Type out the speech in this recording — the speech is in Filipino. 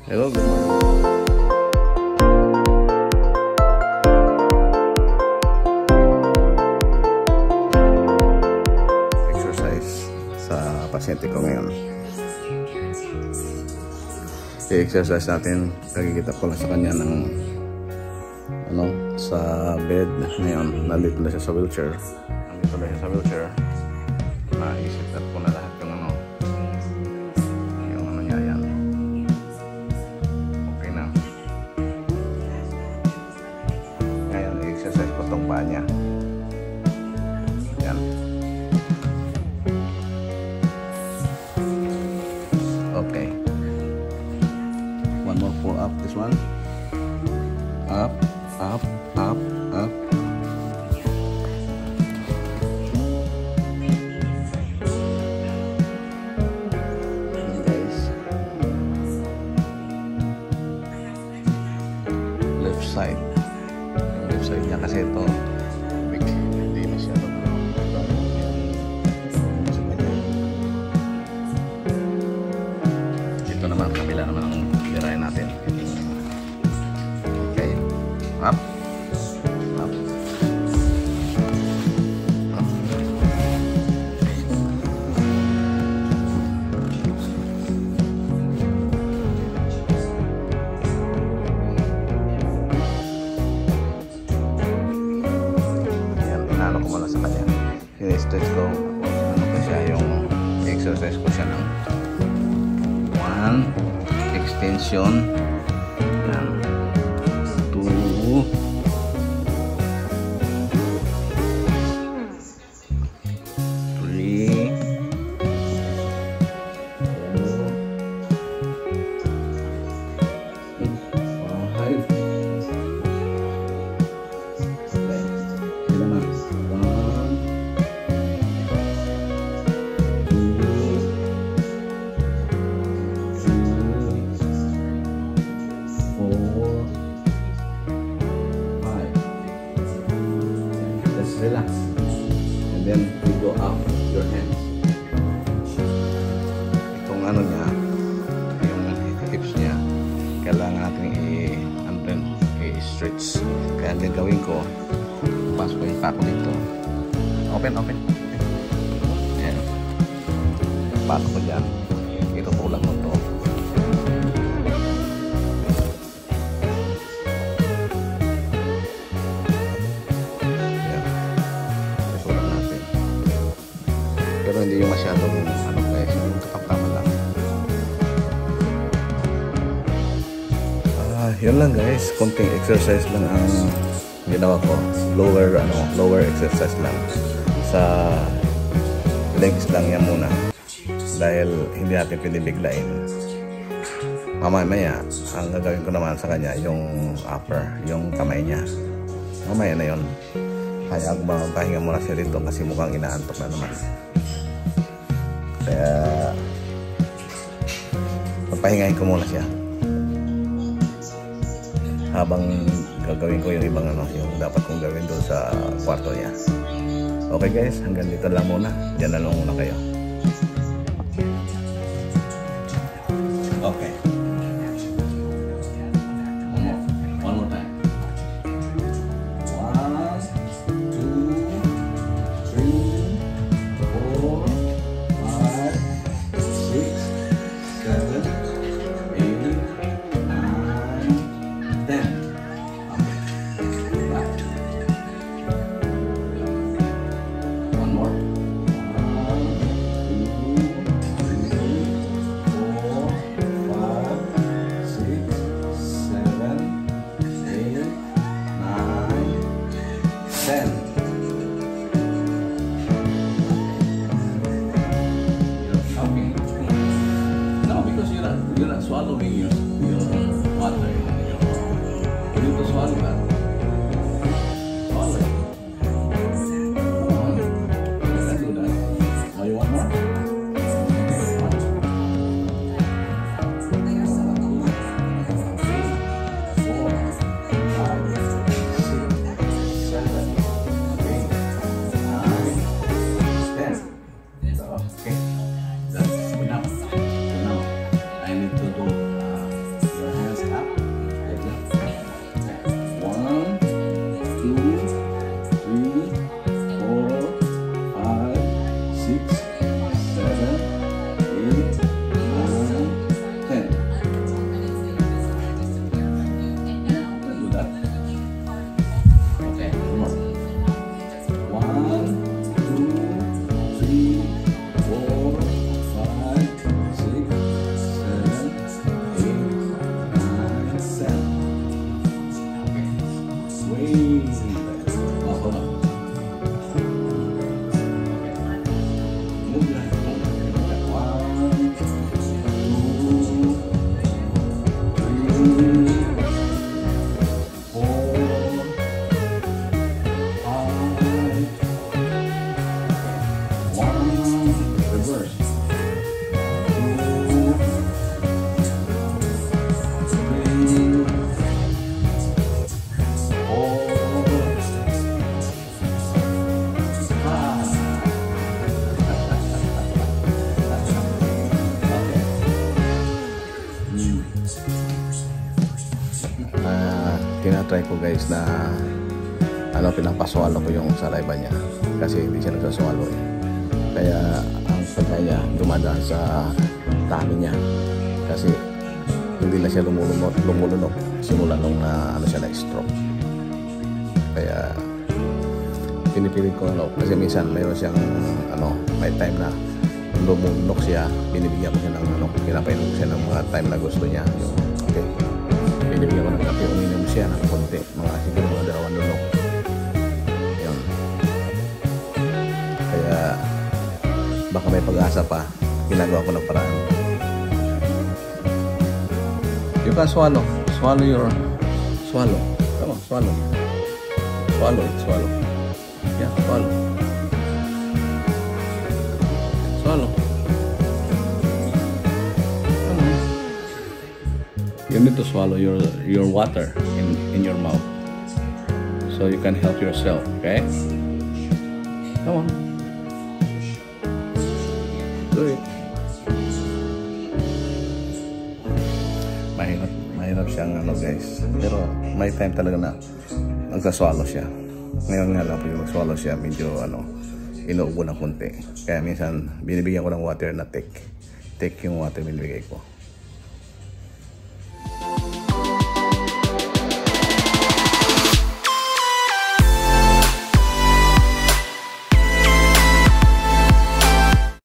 Hello, good morning. Exercise sa pasyente ko ngayon. I-exercise natin. Nakikita ko lang sa kanya ng sa bed ngayon. Nandito na siya sa wheelchair. Naisip ko na lahat yung niya yan. Okay na. Ngayon, i-exercise ko tong paa niya. Yan. Okay. One more pull up. This one. Up, up, up, up. Side. Yung left side niya kasi ito big, hindi masyado dito naman, kabila naman ang tirahin natin. Okay, up, up, up. Ano ko muna sa kanya, i-stretch ko, yung exercise ko siya ng 1 extension, yan, 2, 3, 5. Relax, and then you go up your hands. Itong niya, yung hips niya, kailangan natin i-stretch. Kaya ang gagawin ko, pasok ko yung pako dito. Open. Ayan. Pasok ko dyan. Itutulak mo to. Pero hindi yung masyadong guys, yung kataptama lang. Yun lang guys, konting exercise lang ang ginawa ko. Lower exercise lang. Sa legs lang yan muna. Dahil hindi natin pinibiglain. Mamaya, ang gagawin ko naman sa kanya, yung upper, yung kamay niya. Mamaya na yun. Kaya magpahinga muna siya dito kasi mukhang inaantok na naman. Kaya magpahingahin ko muna siya habang gagawin ko yung ibang yung dapat kong gawin doon sa kwarto niya. Okay guys, hanggang dito lang muna. Diyan na lang muna kayo. Okay. One more time. 10. You're not swallowing your water. You need to swallow that. Swallow it. Come on. You can do that. Oh, you want more? Okay, that's enough. So now I need to do Tinatry ko guys na pinapaswalo ko yung saliva niya kasi hindi siya nagsaswalo eh. Kaya ang pagkain niya dumadaan sa tummy niya kasi hindi na siya lumulunok simula nung siya na-stroke. Kaya pinipilit ko kasi minsan mayroon siyang may time na lumulunok siya, binibigyan ko siya ng pinapainom ko siya ng mga time na gusto niya. Okay, binibigyan ko ng kape, uminom siya ng konti, siguro mga 2 lunok. Yun. Kaya baka may pag-asa pa, ginagawa ko ng paraan. You can swallow your swallow. Come on, swallow it, swallow. Yeah, swallow. Swallow. Come on. You need to swallow your water in your mouth so you can help yourself, okay? Come on. Do it. Mahirap siyang guys. Pero may time talaga na nagsaswallow siya. Ngayon nga lang po yung swallow siya, medyo inuubo ng konti. Kaya minsan binibigyan ko ng water na take yung water binibigay ko.